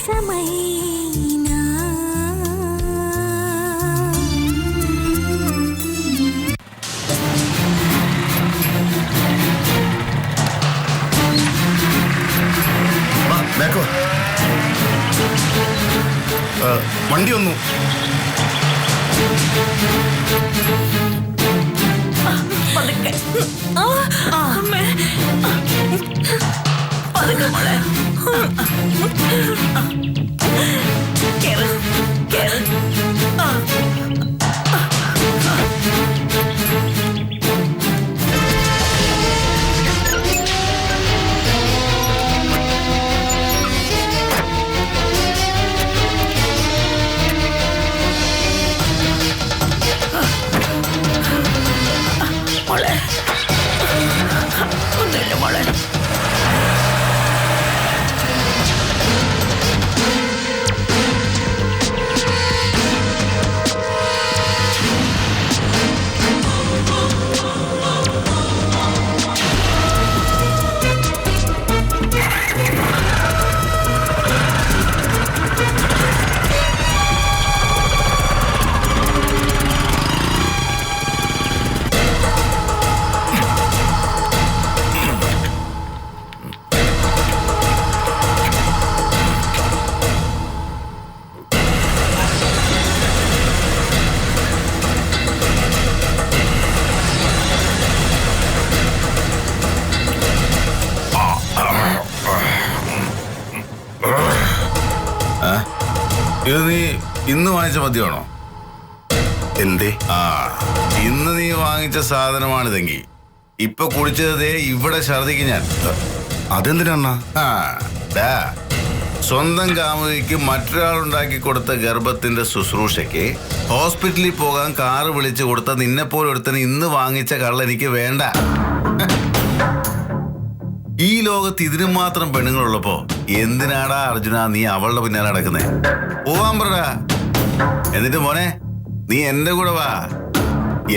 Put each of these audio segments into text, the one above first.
രസമൈനാ വണ്ടി വന്നു. പതുക്കെ പതുക്കെ മോളെ കേറ് കേറ്. മോളെ ഒന്നുമില്ല മോളെ. ഇത് നീ ഇന്ന് വാങ്ങിച്ച മദ്യമാണോ? എന്തേ? ഇന്ന് നീ വാങ്ങിച്ച സാധനമാണിതെങ്കിൽ ഇപ്പൊ കുടിച്ചതേ ഇവിടെ ഛർദിക്ക് ഞാൻ. അതെന്തിനാ? സ്വന്തം കാമുകിക്ക് മറ്റൊരാളുണ്ടാക്കി കൊടുത്ത ഗർഭത്തിന്റെ ശുശ്രൂഷയ്ക്ക് ഹോസ്പിറ്റലിൽ പോകാൻ കാറ് വിളിച്ചു കൊടുത്ത നിന്നെപ്പോലൊരുത്തന് ഇന്ന് വാങ്ങിച്ച കള്ള എനിക്ക് വേണ്ട. ഈ ലോകത്ത് ഇതിനു മാത്രം പെണ്ണുങ്ങളുള്ളപ്പോ എന്തിനാടാ അർജുന നീ അവളുടെ പിന്നാലെ നടക്കുന്നേ? പോവാൻ പറടാ. എന്നിട്ട് മോനെ നീ എന്റെ കൂടെ വാ.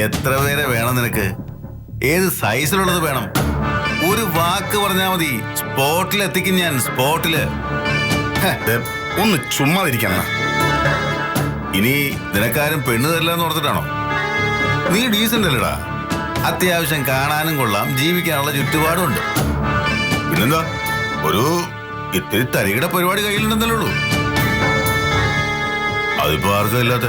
എത്ര പേരെ വേണം നിനക്ക്? ഏത് സൈസിലുള്ളത് വേണം? ഒരു വാക്ക് പറഞ്ഞാ മതി, സ്പോട്ടിൽ എത്തിക്കും ഞാൻ. സ്പോട്ടില്. ഒന്ന് ചുമ്മാതിരിക്കണം. ഇനി നിനക്കാരും പെണ്ണ് തരില്ലെന്ന് ഓർത്തിട്ടാണോ? നീ ഡീസന്റ് അല്ലടാ. അത്യാവശ്യം കാണാനും കൊള്ളാം, ജീവിക്കാനുള്ള ചുറ്റുപാടുമുണ്ട്. പിന്നെന്താ, ഒരു ഇത്തിരി തരികിട പരിപാടി കയ്യിലുണ്ടെന്നല്ലേ ഉള്ളൂ. അതിപ്പോ ആർക്കും ഇല്ലാത്ത.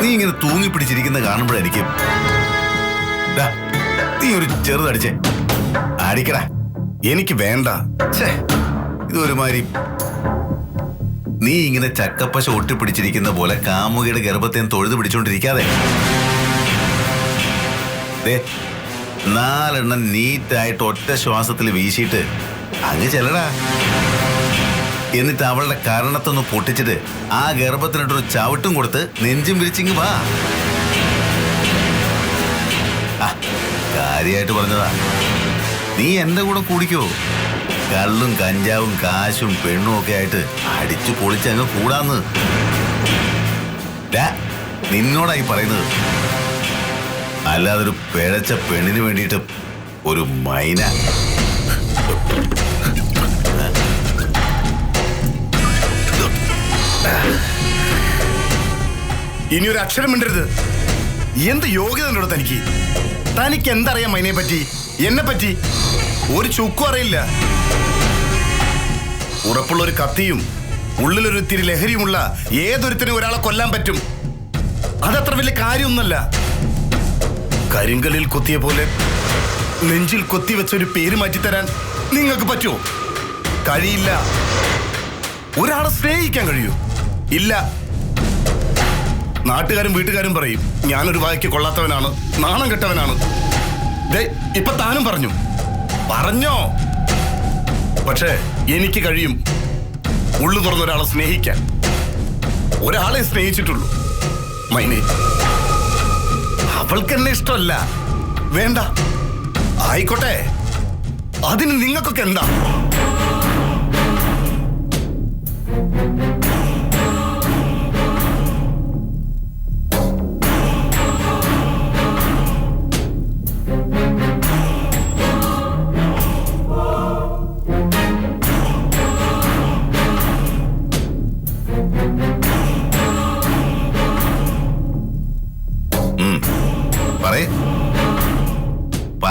നീ ഇങ്ങനെ തൂങ്ങി പിടിച്ചിരിക്കുന്ന കാണുമ്പോഴായിരിക്കും. നീ ഒരു ചെറുതടിച്ചേ അടിക്കടാ. എനിക്ക് വേണ്ട. ഇതൊരുമാതിരി നീ ഇങ്ങനെ ചക്കപ്പശ ഒട്ടിപ്പിടിച്ചിരിക്കുന്ന പോലെ കാമുകിയുടെ ഗർഭത്തെ തൊഴുതു പിടിച്ചോണ്ടിരിക്കാതെ 4 നീറ്റായിട്ട് ഒറ്റ ശ്വാസത്തിൽ വീശിയിട്ട് അങ്ങ് ചെല്ലടാ. എന്നിട്ട് അവളുടെ കരണത്തൊന്ന് പൊട്ടിച്ചിട്ട് ആ ഗർഭത്തിനിട്ടൊരു ചവിട്ടും കൊടുത്ത് നെഞ്ചും വിരിച്ചിങ്ങ് വാ. കാര്യമായിട്ട് പറഞ്ഞതാ. നീ എന്റെ കൂടെ കൂടിക്കോ. കള്ളും കഞ്ചാവും കാശും പെണ്ണും ഒക്കെ ആയിട്ട് അടിച്ചു പൊളിച്ച് അങ്ങ് കൂടാന്ന്. നിന്നോടായി പറയുന്നത്. അല്ലാതൊരു പിഴച്ച പെണ്ണിന് വേണ്ടിയിട്ട് ഒരു മൈന. ഇനി ഒരു അക്ഷരം മിണ്ടരുത്. എന്ത് യോഗ്യത തനിക്ക്? തനിക്ക് എന്തറിയാം മൈനയെ പറ്റി, എന്നെ പറ്റി? ഒരു ചുക്കും അറിയില്ല. ഉറപ്പുള്ള ഒരു കത്തിയും ഉള്ളിലൊരു ഇത്തിരി ലഹരിയുമുള്ള ഏതൊരുത്തിനും ഒരാളെ കൊല്ലാൻ പറ്റും. അതത്ര വലിയ കാര്യമൊന്നുമല്ല. കരിങ്കലിൽ കൊത്തിയ പോലെ നെഞ്ചിൽ കൊത്തി വെച്ചൊരു പേര് മാറ്റിത്തരാൻ നിങ്ങൾക്ക് പറ്റുമോ? കഴിയില്ല. ഒരാളെ സ്നേഹിക്കാൻ കഴിയൂ? ഇല്ല. നാട്ടുകാരും വീട്ടുകാരും പറയും ഞാനൊരു വായ്ക്ക് കൊള്ളാത്തവനാണ്, നാണം കെട്ടവനാണ്. ഇപ്പൊ താനും പറഞ്ഞോ. പക്ഷേ എനിക്ക് കഴിയും ഉള്ളു തുറന്ന ഒരാളെ സ്നേഹിക്കാൻ. ഒരാളെ സ്നേഹിച്ചിട്ടുള്ളൂ, മൈനെ. അവൾക്ക് എന്നെ ഇഷ്ടമല്ല, വേണ്ട. ആയിക്കോട്ടെ, അതിന് നിങ്ങൾക്കൊക്കെ എന്താ?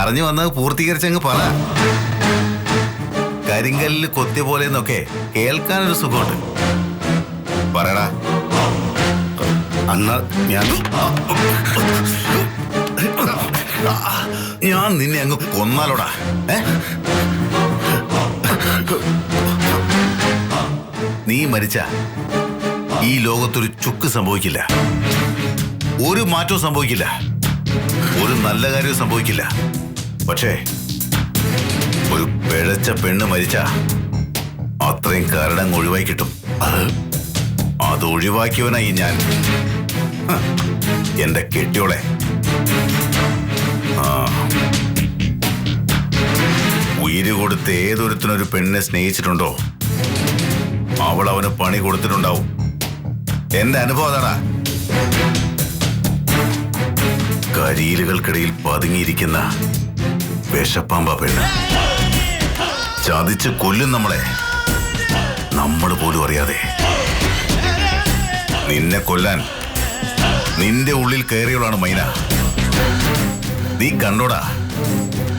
പറഞ്ഞു വന്നത് പൂർത്തീകരിച്ചങ്ങ് പറ. കരിങ്കല്ലിൽ കൊത്തിയ പോലെ എന്നൊക്കെ കേൾക്കാനൊരു സുഖമുണ്ട്. പറയടാ. അണ്ണ ഞാൻ നിന്നെ അങ്ങ് കൊന്നാലോടാ. നീ മരിച്ച ഈ ലോകത്തൊരു ചുക്ക് സംഭവിക്കില്ല, ഒരു മാറ്റവും സംഭവിക്കില്ല, ഒരു നല്ല കാര്യവും സംഭവിക്കില്ല. പക്ഷേ ഒരു പിഴച്ച പെണ്ണ് മരിച്ച അത്രയും കാരണം ഒഴിവായി കിട്ടും. അത് ഒഴിവാക്കിയവനായി ഞാൻ. എന്റെ കെട്ടിയോളെ. ഉയിര് കൊടുത്ത് ഏതൊരുത്തിനൊരു പെണ്ണിനെ സ്നേഹിച്ചിട്ടുണ്ടോ അവൾ അവന് പണി കൊടുത്തിട്ടുണ്ടാവും. എന്റെ അനുഭവം അതാടാ. കരിയിലുകൾക്കിടയിൽ പതുങ്ങിയിരിക്കുന്ന വിഷപ്പാമ്പ പെണ്ണ് ചതിച്ച് കൊല്ലും നമ്മളെ, നമ്മൾ പോലും അറിയാതെ. നിന്നെ കൊല്ലാൻ നിന്റെ ഉള്ളിൽ കയറിയവളാണ് മൈന. നീ കണ്ടോടാ,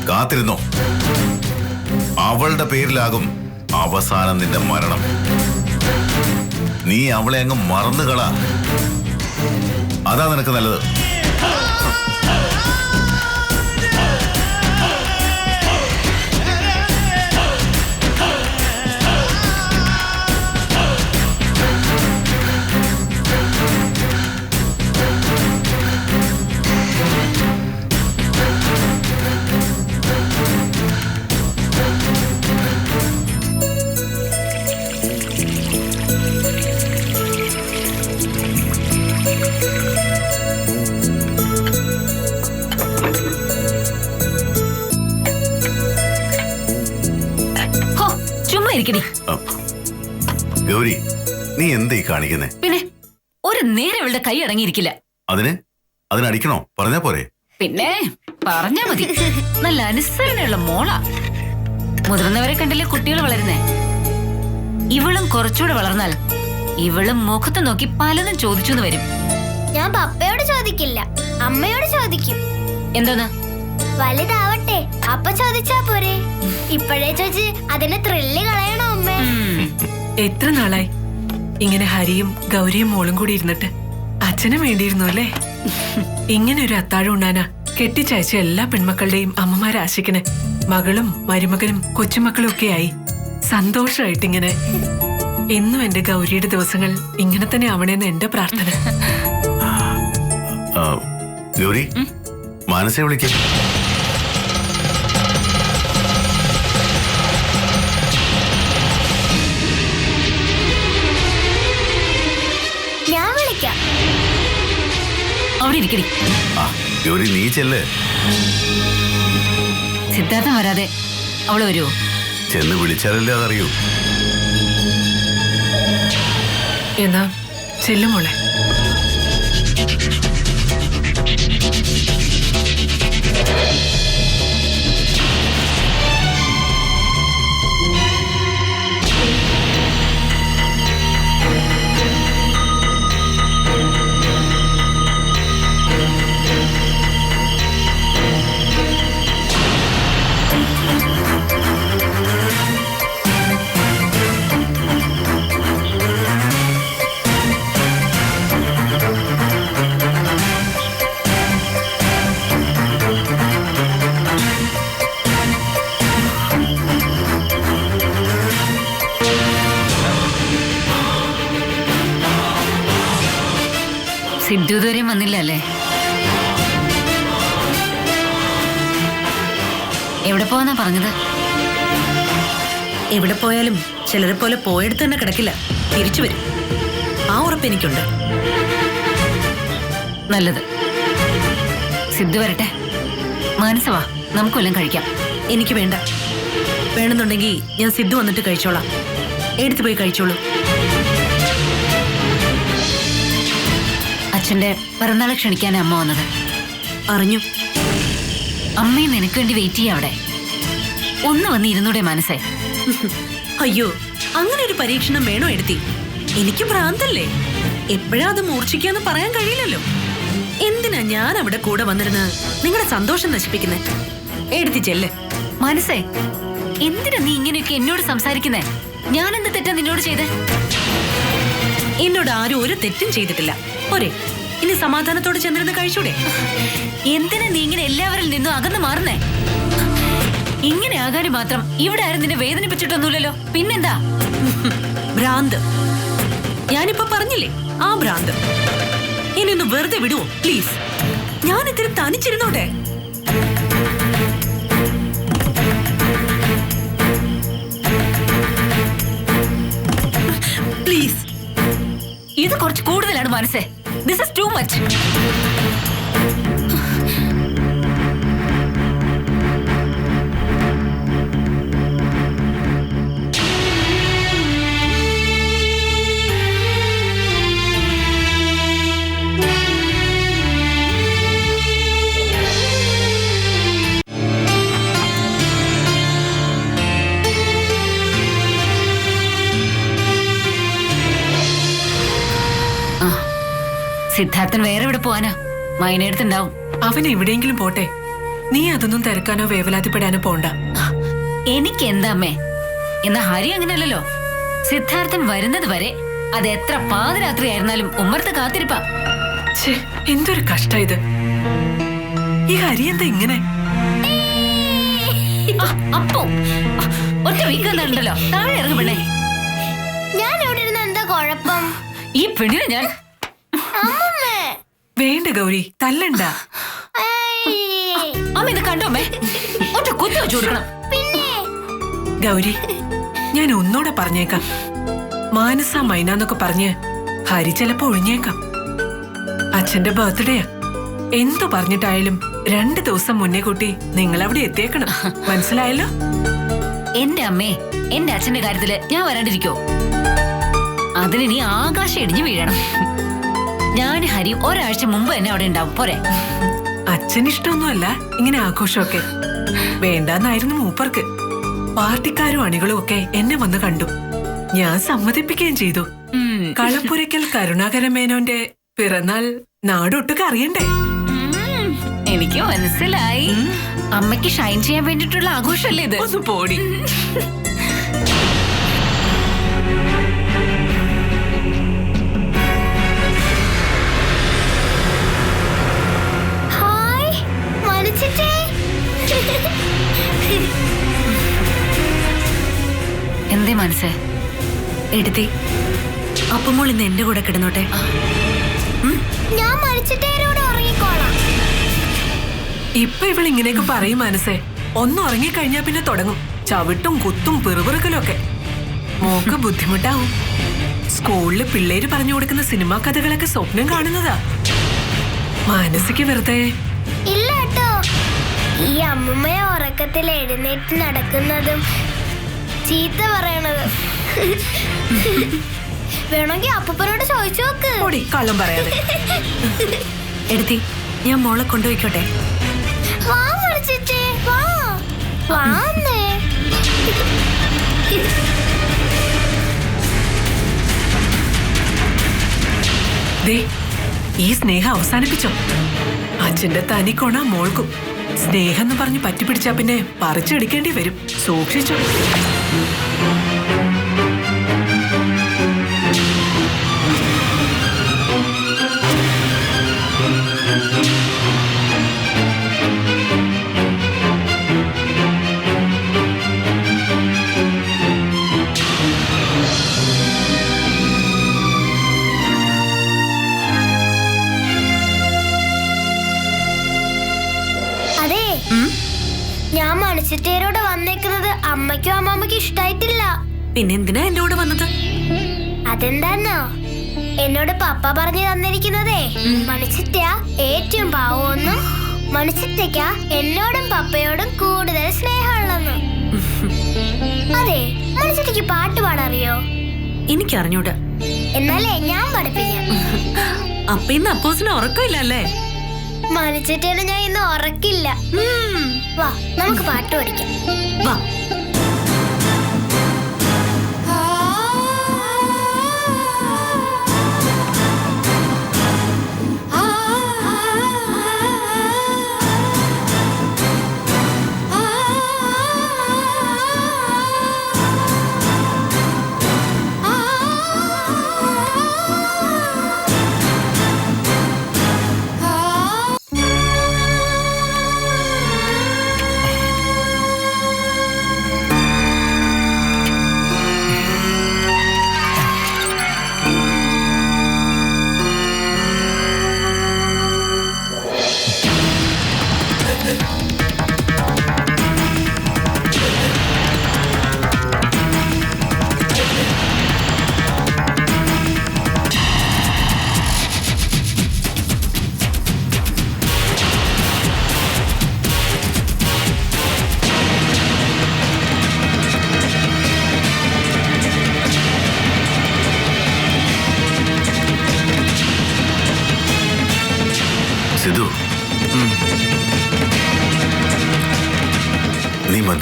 കാത്തിരുന്നോ. അവളുടെ പേരിലാകും അവസാനം നിന്റെ മരണം. നീ അവളെ അങ്ങ് മറന്നുകളാ, അതാ നിനക്ക് നല്ലത്. ഗൗരി, നീ എന്തീ കാണിക്കുന്നേ? പിന്നെ ഒരു നേരം ഇവളുടെ കൈ അടങ്ങിയിരിക്കില്ല. അതിനടിക്കണോ? പറഞ്ഞാ പോരെ? പിന്നെ പറഞ്ഞാ മതി. നല്ല അനുസരണയുള്ള മോളാ. മുതിർന്നവരെ കണ്ടില്ലേ കുട്ടികൾ വളരുന്നേ. ഇവളും കുറച്ചുകൂടെ വളർന്നാൽ ഇവളും മുഖത്ത് നോക്കി പലതും ചോദിച്ചു വരും. ഞാൻ പപ്പയോട് ചോദിക്കില്ല, അമ്മയോട് ചോദിക്കും. എന്തോന്ന്? വലുതാവട്ടെ അപ്പ ചോദിച്ചാ പോരെ. ഇപ്പോഴേ ചോദിച്ച് അതിനെ ത്രില്ല് കളയണോ അമ്മേ? എത്ര നാളായി ഇങ്ങനെ ഹരിയും ഗൗരിയും മോളും കൂടി ഇരുന്നിട്ട്. അച്ഛനും വേണ്ടിയിരുന്നു അല്ലേ ഇങ്ങനെ ഒരു അത്താഴം ഉണ്ണാനാ കെട്ടിച്ചയച്ച എല്ലാ പെൺമക്കളുടെയും അമ്മമാരെ ആശിക്കണേ. മകളും മരുമകനും കൊച്ചുമക്കളും ഒക്കെ ആയി സന്തോഷമായിട്ടിങ്ങനെ. എന്നും എന്റെ ഗൗരിയുടെ ദിവസങ്ങൾ ഇങ്ങനെ തന്നെ ആവണേന്ന് എന്റെ പ്രാർത്ഥന. ഗൗരി, മാനസയെ വിളിക്കും. ഞാൻ വിളിക്കാം. അവിടെ ഇരിക്കടി. ഗൗരി, നീ ചെല്ല്. സിദ്ധാർത്ഥം വരാതെ അവള് വരുമോ? ചെന്ന് വിളിച്ചാലല്ലേ അതറിയൂ. എന്നാ ചെല്ലുമോളെ. സിദ്ധു ഇതുവരെയും വന്നില്ല അല്ലേ? എവിടെ പോവാന്നാ പറഞ്ഞത്? എവിടെ പോയാലും ചിലരെ പോലെ പോയെടുത്ത് തന്നെ കിടക്കില്ല, തിരിച്ചു വരും. ആ ഉറപ്പ് എനിക്കുണ്ട്. നല്ലത്. സിദ്ധു വരട്ടെ. മനസ്സവാ, നമുക്ക് വല്ലതും കഴിക്കാം. എനിക്ക് വേണ്ട. വേണമെന്നുണ്ടെങ്കിൽ ഞാൻ സിദ്ധു വന്നിട്ട് കഴിച്ചോളാം. എടുത്തു പോയി കഴിച്ചോളൂ. അച്ഛന്റെ പിറന്നാളെ ക്ഷണിക്കാനാ അമ്മ വന്നത്. അറിഞ്ഞു. അമ്മയെ നിനക്ക് വേണ്ടി വെയിറ്റ് ചെയ്യാം അവിടെ. ഒന്ന് വന്ന് ഇരുന്നൂടെ മനസ്സേ? അയ്യോ, അങ്ങനെ ഒരു പരീക്ഷണം വേണോ എടുത്തി? എനിക്ക് ഭ്രാന്തല്ലേ? എപ്പോഴാ അത് മൂർച്ഛിക്കാന്ന് പറയാൻ കഴിയില്ലല്ലോ. എന്തിനാ ഞാൻ അവിടെ കൂടെ വന്നിരുന്ന് നിങ്ങളുടെ സന്തോഷം നശിപ്പിക്കുന്നത്? എടുത്തി ചെല്ല്. മനസ്സേ, എന്തിനാ നീ ഇങ്ങനെയൊക്കെ എന്നോട് സംസാരിക്കുന്നേ? ഞാൻ എന്ത് തെറ്റാ നിന്നോട് ചെയ്തേ? എന്നോട് ആരും ഒരു തെറ്റും ചെയ്തിട്ടില്ല. പോരെ, ഇനി സമാധാനത്തോടെ ചെന്നിരുന്ന് കഴിച്ചൂടെ? എന്തിനാ നീ ഇങ്ങനെ എല്ലാവരിൽ നിന്നും അകന്നു മാറുന്നേ? ഇങ്ങനെ ആകാനും മാത്രം ഇവിടെ ആരും നിന്നെ വേദനിപ്പിച്ചിട്ടൊന്നുമില്ലല്ലോ. പിന്നെന്താ? ഭ്രാന്ത്. ഞാനിപ്പോ പറഞ്ഞില്ലേ, ആ ഭ്രാന്ത്. ഇനി ഒന്ന് വെറുതെ വിടുവോ പ്ലീസ്? ഞാൻ ഇത്തിരി തനിച്ചിരുന്നോട്ടെ. പ്ലീസ്. ഇത് കുറച്ച് കൂടുതലാണ് മനസ്സേ. This is too much. Siddharthan വേറെ എവിടെ പോവാനാ? മൈനടുത്തുണ്ടാവും. അവൻ എവിടെയെങ്കിലും പോട്ടെ. നീ അതൊന്നും തിരക്കാനോ വേവലാതിപ്പെടാനോ പോണ്ട. എനിക്ക് എന്താ അമ്മേ? എന്നാ ഹരി അങ്ങനെയല്ലല്ലോ. സിദ്ധാർത്ഥൻ വരുന്നത് വരെ അത് എത്ര പാതിരാത്രി ആയിരുന്നാലും ഉമ്മർത്ത് കാത്തിരിപ്പാ. ഛേ, എന്തൊരു കഷ്ട ഇത്. ഈ ഹരി എന്താ ഇങ്ങനെ? അപ്പോ ഒറ്റ വീക്കുന്നുണ്ടല്ലോ. താഴെ ഇറങ്ങി പെണ്ണേ. ഞാൻ ഇവിടെ ഇരുന്ന് എന്താ കുഴപ്പം? ഈ പെണ്ണിനെ ഞാൻ വേണ്ട ഗൗരി, തല്ലണ്ട. അമ്മ ഇത് കണ്ടോ അമ്മേ? ഒറ്റ കുത്തി വെച്ചു കൊടുക്കണം. പിന്നെ ഗൗരി, ഞാൻ ഒന്നൂടെ പറഞ്ഞേക്കാം. മാനസ മൈനാന്നൊക്കെ പറഞ്ഞ് ഹരി ചിലപ്പോ ഒഴിഞ്ഞേക്കാം. അച്ഛന്റെ ബർത്ത്ഡേയാ. എന്തു പറഞ്ഞിട്ടായാലും 2 ദിവസം മുന്നേ കൂട്ടി നിങ്ങൾ അവിടെ എത്തിയേക്കണം. മനസ്സിലായല്ലോ? എന്റെ അമ്മേ, എന്റെ അച്ഛന്റെ കാര്യത്തില് ഞാൻ വരാണ്ടിരിക്കോ? അതിനി ആകാശം ഇടിഞ്ഞു വീഴണം. ഞാൻ ഹരി ഒരാഴ്ച മുമ്പ് തന്നെ അവിടെ ഉണ്ടാവും. പോരെ? അച്ഛന് ഇഷ്ടമൊന്നുമല്ല ഇങ്ങനെ ആഘോഷമൊക്കെ. വേണ്ടാന്നായിരുന്നു മൂപ്പർക്ക്. പാർട്ടിക്കാരും അണികളും ഒക്കെ എന്നെ വന്ന് കണ്ടു. ഞാൻ സമ്മതിപ്പിക്കുകയും ചെയ്തു. കളപ്പുരയ്ക്കൽ കരുണാകര മേനോന്റെ പിറന്നാൾ നാടൊട്ടുക്ക് അറിയണ്ടേ? എനിക്ക് മനസ്സിലായി. അമ്മയ്ക്ക് ഷൈൻ ചെയ്യാൻ വേണ്ടിട്ടുള്ള ആഘോഷമല്ലേ ഇത്? ഒന്ന് പോടി. ഹായ് മനുഷ്യച്ചേ. എന്തേ മനസ്സേ? എടുത്തി, അപ്പമോൾ ഇന്ന് എന്റെ കൂടെ കിടന്നോട്ടെ. ഞാൻ മരിച്ചിട്ടേരോടെ ഉറങ്ങിക്കോളാം. ഇപ്പൊ ഇവളിങ്ങനെയൊക്കെ പറയും മനസ്സേ. ഒന്ന് ഉറങ്ങിക്കഴിഞ്ഞാ പിന്നെ തുടങ്ങും ചവിട്ടും കുത്തും പിറുപിറുക്കലും ഒക്കെ. മോക്ക് ബുദ്ധിമുട്ടാവും. സ്കൂളില് പിള്ളേര് പറഞ്ഞു കൊടുക്കുന്ന സിനിമാ കഥകളൊക്കെ സ്വപ്നം കാണുന്നതാ. മാനസിക വെറുതെ. ഇല്ല കേട്ടോ, ഈ അമ്മമ്മയെ ഉറക്കത്തിൽ എഴുന്നേറ്റ് നടക്കുന്നതും ചീത്ത പറയണതും വേണമെങ്കിൽ അപ്പൂപ്പനോട് ചോദിച്ചു നോക്ക്. ഓടി കള്ളം പറയാതെ. എടുത്തി, ഞാൻ മോളെ കൊണ്ടുപോയിക്കോട്ടെ. വാ മരിച്ചിട്ടേ, വാ വാന്നേ. ദേ, ഈ സ്നേഹം അവസാനിപ്പിച്ചോ? അച്ഛന്റെ തനിക്കൊണ മോൾക്കും. സ്നേഹം എന്ന് പറഞ്ഞ് പറ്റിപ്പിടിച്ചാ പിന്നെ പറിച്ചെടുക്കേണ്ടി വരും. സൂക്ഷിച്ചോ. അതെ, ഞാൻ മണിച്ചിട്ടേരോട് വന്നേക്കുന്നത് അമ്മയ്ക്കും അമ്മമ്മയ്ക്കും ഇഷ്ടായിട്ടില്ല. പിന്നെന്തിനാ എന്റെ കൂടെ വന്നത്? അതെന്താന്നോ, എന്നോട് പപ്പ പറഞ്ഞു തന്നിരിക്കുന്നതേ മണിച്ചിട്ട ഏറ്റവും പാവമെന്നും മണിച്ചിട്ടയ്ക്ക എന്നോടും പപ്പയോടും കൂടുതൽ സ്നേഹമുള്ളെന്നും. അതെ, മണിച്ചിട്ടയ്ക്ക് പാട്ട് പാടറിയോ? എനിക്കറിഞ്ഞൂടാ. എന്നാലേ ഞാൻ പഠിപ്പിക്കാം. അപ്പൊ ഇന്ന് അപ്പോസിന് ഉറക്കമില്ലല്ലേ? മണിച്ചിട്ടേനെ ഞാൻ ഇന്ന് ഉറക്കില്ല. വാ, നമുക്ക് പാട്ട് പഠിക്കാം. വാ.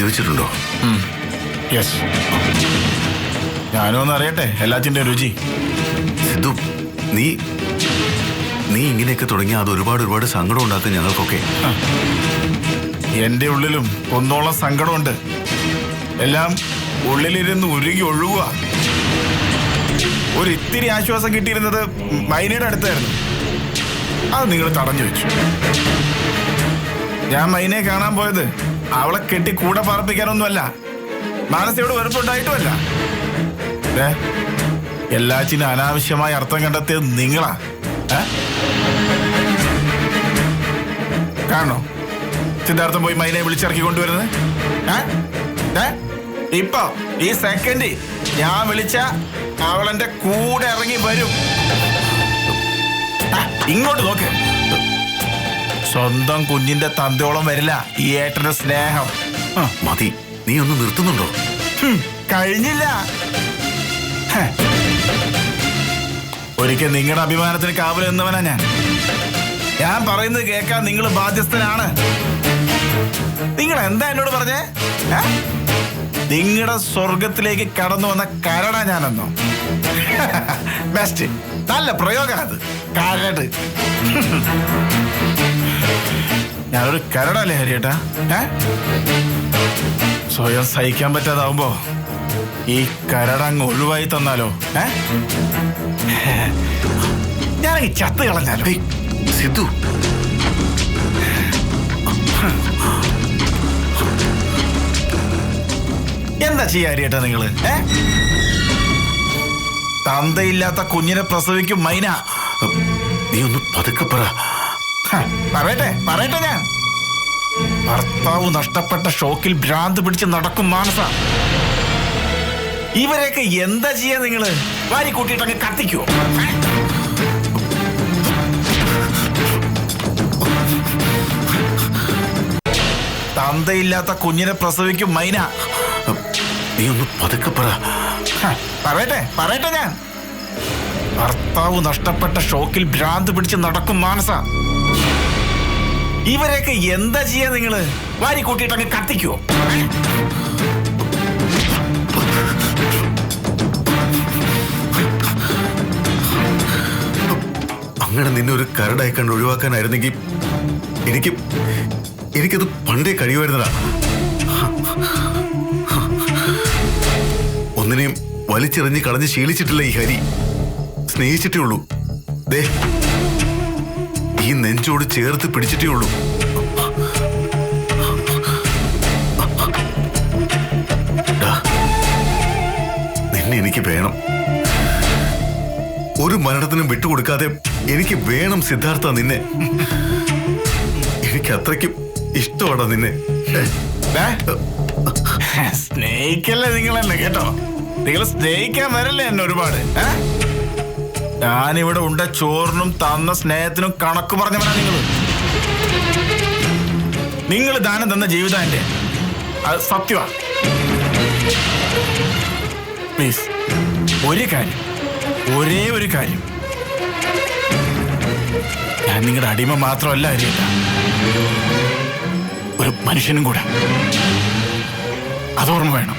മദ്യപിച്ചിട്ടുണ്ടോ? യെസ്. ഞാനും ഒന്ന് അറിയട്ടെ എല്ലാത്തിന്റെ രുചി. സിദ്ധു, നീ നീ ഇങ്ങനെയൊക്കെ തുടങ്ങിയാൽ അത് ഒരുപാട് സങ്കടം ഉണ്ടാക്കും ഞങ്ങൾക്കൊക്കെ. എന്റെ ഉള്ളിലും ഒന്നോളം സങ്കടമുണ്ട്. എല്ലാം ഉള്ളിലിരുന്ന് ഉരുകി ഒഴുകുക. ഒരു ഇത്തിരി ആശ്വാസം കിട്ടിയിരുന്നത് മൈനയുടെ അടുത്തായിരുന്നു. അത് നിങ്ങൾ തടഞ്ഞു വെച്ചു. ഞാൻ മൈനയെ കാണാൻ പോയത് അവളെ കെട്ടി കൂടെ പാർപ്പിക്കാനൊന്നുമല്ല, മാനസയോട് വെറുപ്പുണ്ടായിട്ടുമല്ല. എല്ലാറ്റിനും അനാവശ്യമായ അർത്ഥം കണ്ടെത്തിയത് നിങ്ങളാ. കാണോ സിദ്ധാർത്ഥം പോയി മൈനയെ വിളിച്ചിറക്കി കൊണ്ടുവരുന്നത്? ഇപ്പൊ ഈ സെക്കൻഡ് ഞാൻ വിളിച്ച അവളെന്റെ കൂടെ ഇറങ്ങി വരും. ഇങ്ങോട്ട് നോക്ക്. സ്വന്തം കുഞ്ഞിന്റെ തന്തയോളം വരില്ല ഈ ഏട്ടന്റെ സ്നേഹം. മതി, നീ ഒന്ന് നിർത്തുന്നുണ്ടോ? കഴിഞ്ഞില്ല. ഒരിക്കൽ നിങ്ങളുടെ അഭിമാനത്തിന് കാവൽ നിന്നവനാ ഞാൻ പറയുന്നത് കേൾക്കാൻ നിങ്ങൾ ബാധ്യസ്ഥനാണ്. നിങ്ങൾ എന്താ എന്നോട് പറഞ്ഞേ? നിങ്ങളുടെ സ്വർഗത്തിലേക്ക് കടന്നു വന്ന കരടാ ഞാനെന്നോ? ബെസ്റ്റ്, നല്ല പ്രയോഗം അത്. കരട്. ഞാനൊരു കരടല്ലേ ഹരിയേട്ടാ? സ്വയം സഹിക്കാൻ പറ്റാതാവുമ്പോ ഈ കരടങ്ങ് ഒഴിവായി തന്നാലോ? ഞാനീ ചത്ത് കളഞ്ഞാലോ? സിദ്ധു, എന്താ ചെയ്യാ ഹരിയേട്ടാ നിങ്ങള്? തന്തയില്ലാത്ത കുഞ്ഞിനെ പ്രസവിക്കും മൈന. നീ ഒന്ന് പതുക്കെ പറ. പറയട്ടെ ഞാൻ. ഭർത്താവ് നഷ്ടപ്പെട്ട ഷോക്കിൽ ഭ്രാന്ത് പിടിച്ച് നടക്കും മാനസ. ഇവരെയൊക്കെ എന്താ ചെയ്യാ നിങ്ങള്? വാരി കൂട്ടിയിട്ടങ്ങ് കത്തിക്കുവോ? തന്തയില്ലാത്ത കുഞ്ഞിനെ പ്രസവിക്കും മൈന. നീ ഒന്ന് പതുക്കെ പറ. പറയട്ടെ ഞാൻ. ഭർത്താവ് നഷ്ടപ്പെട്ട ഷോക്കിൽ ഭ്രാന്ത് പിടിച്ച് നടക്കും മാനസ. ഇവരെയൊക്കെ എന്താ ചെയ്യാ നിങ്ങള്? വാരി കൂട്ടിയിട്ടങ്ങ് കത്തിക്കുവോ? അങ്ങനെ നിന്നെ ഒരു കരടായി കണ്ട് ഒഴിവാക്കാനായിരുന്നെങ്കിൽ എനിക്കത് പണ്ടേ കഴിയുമായിരുന്നടാ. ഒന്നിനെയും വലിച്ചെറിഞ്ഞ് കളഞ്ഞ് ശീലിച്ചിട്ടില്ല ഈ ഹരി. സ്നേഹിച്ചിട്ടേ ഉള്ളൂ. ദേ, ഈ നെഞ്ചോട് ചേർത്ത് പിടിച്ചിട്ടേ ഉള്ളൂ. നിന്നെ എനിക്ക് വേണം. ഒരു മരണത്തിനും വിട്ടുകൊടുക്കാതെ എനിക്ക് വേണം സിദ്ധാർത്ഥ നിന്നെ. എനിക്ക് അത്രയ്ക്കും ഇഷ്ടമാടാ നിന്നെ. സ്നേഹിക്കല്ലേ നിങ്ങളെന്നെ, കേട്ടോ? നിങ്ങൾ സ്നേഹിക്കാൻ വരല്ലേ എന്നെ ഒരുപാട്. ഞാനിവിടെ ഉണ്ട ചോറിനും തന്ന സ്നേഹത്തിനും കണക്ക് പറഞ്ഞവനാ നിങ്ങൾ ദാനം തന്ന ജീവിതം എന്റെ. അത് സത്യമാ. പ്ലീസ്, ഒരേ ഒരു കാര്യം. ഞാൻ നിങ്ങളുടെ അടിമ മാത്രമല്ല ഹരിയേട്ടാ, ഒരു മനുഷ്യനും കൂടെ. അതോർമ്മ വേണം.